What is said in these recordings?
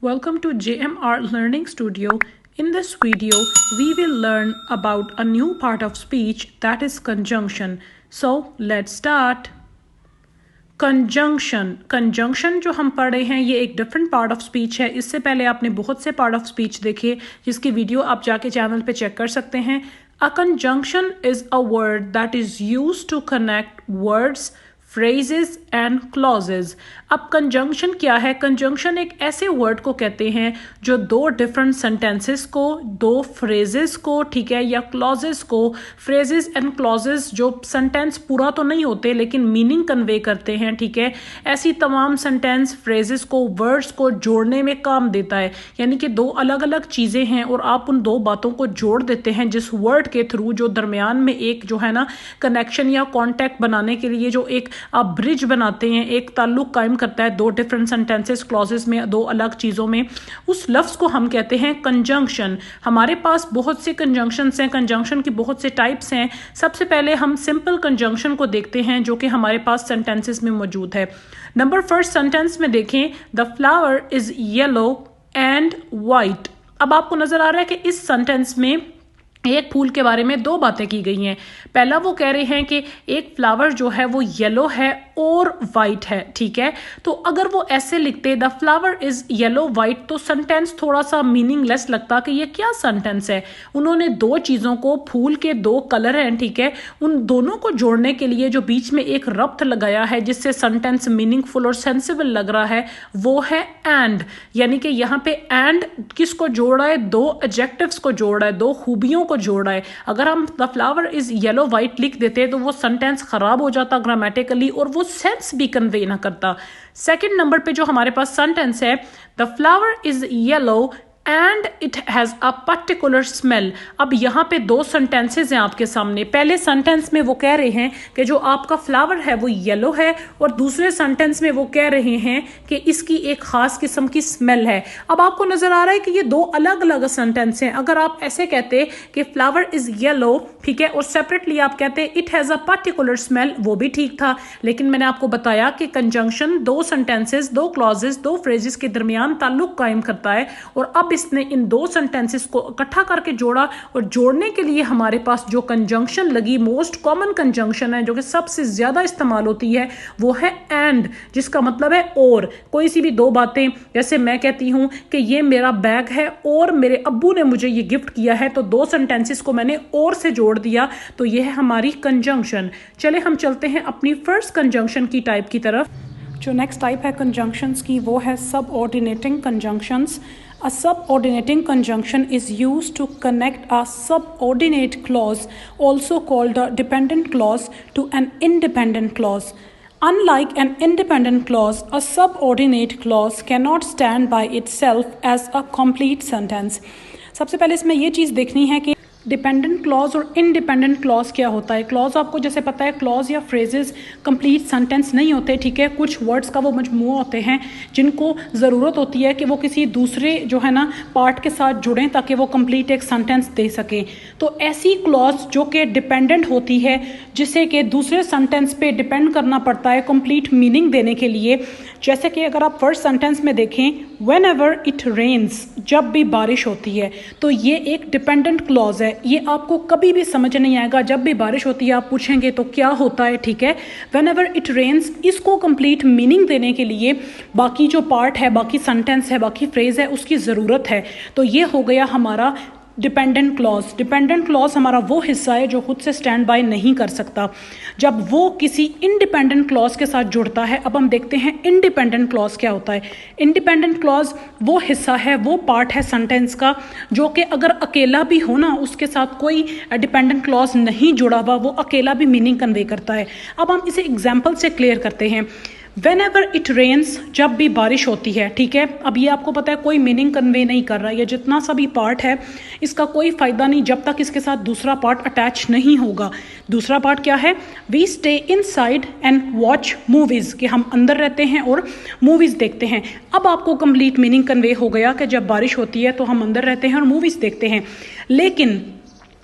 Welcome to JMR Learning Studio. In this video, we will learn about a new part of speech that is conjunction. So, let's start. Conjunction जो हम पढ़ रहे हैं ये एक different part of speech है. इससे पहले आपने बहुत से पार्ट ऑफ स्पीच देखे जिसकी वीडियो आप जाके चैनल पे चेक कर सकते हैं. A conjunction is a word that is used to connect words, phrases and clauses. अब कंजंक्शन क्या है? कंजंक्शन एक ऐसे वर्ड को कहते हैं जो दो डिफरेंट सेंटेंसेस को, दो फ्रेजेस को, ठीक है, या क्लॉजेस को. फ्रेजेस एंड क्लॉजेस जो सेंटेंस पूरा तो नहीं होते लेकिन मीनिंग कन्वे करते हैं, ठीक है. ऐसी तमाम सेंटेंस फ्रेजेस को, वर्ड्स को जोड़ने में काम देता है. यानी कि दो अलग अलग चीज़ें हैं और आप उन दो बातों को जोड़ देते हैं जिस वर्ड के थ्रू, जो दरमियान में एक जो है ना कनेक्शन या कॉन्टैक्ट बनाने के लिए जो एक आप ब्रिज बनाते हैं, एक ताल्लुक कायम करता है दो डिफरेंट सेंटेंसेस, क्लॉजेस में, दो अलग चीज़ों में. उस लफ्ज़ को हम कहते हैं कंजंक्शन. हमारे पास बहुत से कंजंक्शंस हैं, कंजंक्शन की बहुत से टाइप्स हैं. सबसे पहले हम सिंपल कंजंक्शन को देखते हैं जो कि हमारे पास सेंटेंसेस में मौजूद है. नंबर फर्स्ट सेंटेंस में देखें, the flower is yellow and white. अब आपको नजर आ रहा है कि इस सेंटेंस में एक फूल के बारे में दो बातें की गई हैं. पहला वो कह रहे हैं कि एक फ्लावर जो है वो येलो है और वाइट है, ठीक है. तो अगर वो ऐसे लिखते the flower is yellow white तो सेंटेंस थोड़ा सा मीनिंगलेस लगता कि ये क्या सेंटेंस है. उन्होंने दो चीज़ों को, फूल के दो कलर हैं, ठीक है, उन दोनों को जोड़ने के लिए जो बीच में एक रब्त लगाया है जिससे सेंटेंस मीनिंगफुल और सेंसिबल लग रहा है, वो है एंड. यानी कि यहाँ पे एंड किसको जोड़ रहा है? दो एडजेक्टिव्स को जोड़ रहा है, दो खूबियों को जोड़ रहा है. अगर हम the flower is yellow white लिख देते तो वो सेंटेंस खराब हो जाता ग्रामेटिकली और वो सेंस भी कन्वे ना करता. सेकंड नंबर पे जो हमारे पास सेंटेंस है, the flower is yellow and it has a particular smell. अब यहाँ पे दो सेंटेंसेस हैं आपके सामने. पहले सेंटेंस में वो कह रहे हैं कि जो आपका फ्लावर है वो येलो है और दूसरे सेंटेंस में वो कह रहे हैं कि इसकी एक खास किस्म की स्मेल है. अब आपको नजर आ रहा है कि ये दो अलग अलग सेंटेंस हैं. अगर आप ऐसे कहते कि फ्लावर इज येलो, ठीक है, और सेपरेटली आप कहते it has a particular smell, वो भी ठीक था. लेकिन मैंने आपको बताया कि कंजंक्शन दो सेंटेंसेस, दो क्लॉजेस, दो फ्रेजेस के दरमियान ताल्लुक कायम करता है. और अब इसने इन दो सेंटेंसेस को इकट्ठा करके जोड़ा और जोड़ने के लिए हमारे पास जो कंजंक्शन लगी, मोस्ट कॉमन कंजंक्शन है जो कि सबसे ज्यादा इस्तेमाल होती है, वो है एंड, जिसका मतलब है और. कोई सी भी दो बातें, जैसे मैं कहती हूं कि ये मेरा बैग है और मेरे अब्बू ने मुझे ये गिफ्ट किया है, तो दो सेंटेंसेस को मैंने और से जोड़ दिया, तो ये है हमारी कंजंक्शन. चले हम चलते हैं अपनी फर्स्ट कंजंक्शन की टाइप की तरफ. जो नेक्स्ट टाइप है कंजंक्शंस की वो है subordinating conjunctions. A subordinating conjunction is used to connect a subordinate clause, also called a dependent clause, to an independent clause. Unlike an independent clause, a subordinate clause cannot stand by itself as a complete sentence. सबसे पहले इसमें ये चीज़ देखनी है कि dependent clause और independent clause क्या होता है. क्लॉज आपको जैसे पता है, क्लॉज या फ्रेजेस कंप्लीट सेंटेंस नहीं होते, ठीक है. कुछ वर्ड्स का वो मजमूआ होते हैं जिनको ज़रूरत होती है कि वो किसी दूसरे जो है ना पार्ट के साथ जुड़ें ताकि वो कंप्लीट एक सेंटेंस दे सकें. तो ऐसी क्लॉज जो कि डिपेंडेंट होती है, जिसे कि दूसरे सेंटेंस पे डिपेंड करना पड़ता है कंप्लीट मीनिंग देने के लिए. जैसे कि अगर आप फर्स्ट सेंटेंस में देखें, व्हेन एवर इट रेन्स, जब भी बारिश होती है, तो ये एक डिपेंडेंट क्लॉज है. ये आपको कभी भी समझ नहीं आएगा. जब भी बारिश होती है आप पूछेंगे तो क्या होता है, ठीक है. व्हेन एवर इट रेन्स, इसको कंप्लीट मीनिंग देने के लिए बाकी जो पार्ट है, बाकी सेंटेंस है, बाकी फ्रेज है, उसकी ज़रूरत है. तो ये हो गया हमारा डिपेंडेंट क्लॉज. डिपेंडेंट क्लॉज हमारा वो हिस्सा है जो खुद से स्टैंड बाय नहीं कर सकता, जब वो किसी इंडिपेंडेंट क्लॉज के साथ जुड़ता है. अब हम देखते हैं इंडिपेंडेंट क्लॉज क्या होता है. इंडिपेंडेंट क्लॉज वो हिस्सा है, वो पार्ट है सेंटेंस का जो कि अगर अकेला भी हो ना, उसके साथ कोई डिपेंडेंट क्लॉज नहीं जुड़ा हुआ, वो अकेला भी मीनिंग कन्वे करता है. अब हम इसे एग्जाम्पल से क्लियर करते हैं. वेन एवर इट रेन्स, जब भी बारिश होती है, ठीक है. अब ये आपको पता है कोई मीनिंग कन्वे नहीं कर रहा है. ये जितना सा भी पार्ट है इसका कोई फ़ायदा नहीं जब तक इसके साथ दूसरा पार्ट अटैच नहीं होगा. दूसरा पार्ट क्या है? We stay inside and watch movies, कि हम अंदर रहते हैं और मूवीज़ देखते हैं. अब आपको कंप्लीट मीनिंग कन्वे हो गया कि जब बारिश होती है तो हम अंदर रहते हैं और मूवीज़ देखते हैं. लेकिन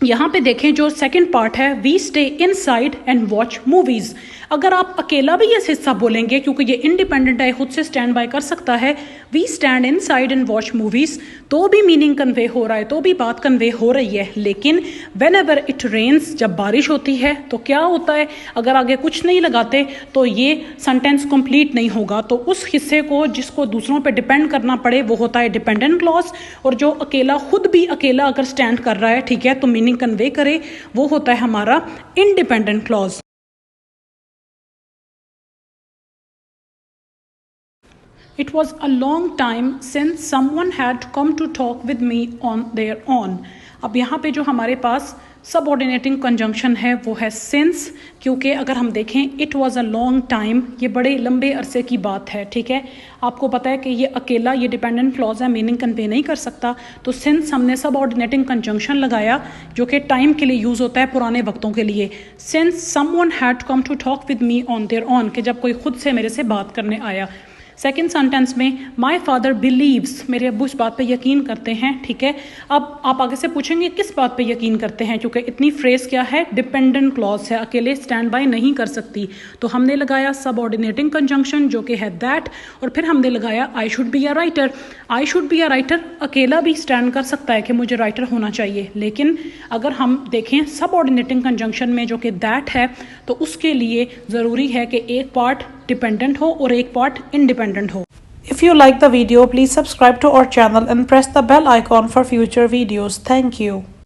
यहाँ पे देखें जो सेकंड पार्ट है, we stay inside and watch movies. अगर आप अकेला भी ये हिस्सा बोलेंगे क्योंकि ये इंडिपेंडेंट है, खुद से स्टैंड बाय कर सकता है, we stand inside and watch movies, तो भी मीनिंग कन्वे हो रहा है, तो भी बात कन्वे हो रही है। लेकिन वेन एवर इट रेन्स, जब बारिश होती है तो क्या होता है, अगर आगे कुछ नहीं लगाते तो ये सेंटेंस कंप्लीट नहीं होगा। तो उस हिस्से को जिसको दूसरों पे डिपेंड करना पड़े वो होता है डिपेंडेंट क्लॉज, और जो अकेला खुद भी अकेला अगर स्टैंड कर रहा है, ठीक है, तो मीनिंग कन्वे करे, वो होता है हमारा independent clause. It was a long time since someone had come to talk with me on their own. अब यहाँ पे जो हमारे पास सबऑर्डिनेटिंग कंजंक्शन है वो है since, क्योंकि अगर हम देखें it was a long time, ये बड़े लंबे अरसे की बात है, ठीक है। आपको पता है कि ये अकेला, ये डिपेंडेंट क्लॉज है, मीनिंग कन्वे नहीं कर सकता, तो since हमने सबऑर्डिनेटिंग कंजंक्शन लगाया जो कि टाइम के लिए यूज़ होता है, पुराने वक्तों के लिए। since someone had come to talk with me on their own, कि जब कोई खुद से मेरे से बात करने आया। सेकेंड सेंटेंस में माई फादर बिलीव्स, मेरे अब्बू इस बात पे यकीन करते हैं, ठीक है। अब आप आगे से पूछेंगे किस बात पे यकीन करते हैं, क्योंकि इतनी फ्रेज क्या है, डिपेंडेंट क्लॉज है, अकेले स्टैंड बाय नहीं कर सकती। तो हमने लगाया सबऑर्डिनेटिंग कंजंक्शन जो कि है दैट, और फिर हमने लगाया I should be a writer. I should be a writer अकेला भी स्टैंड कर सकता है कि मुझे राइटर होना चाहिए, लेकिन अगर हम देखें सबऑर्डिनेटिंग कंजंक्शन में जो कि दैट है, तो उसके लिए ज़रूरी है कि एक पार्ट डिपेंडेंट हो और एक पार्ट इंडिपेंडेंट हो। If you like the video, please subscribe to our channel and press the bell icon for future videos. Thank you.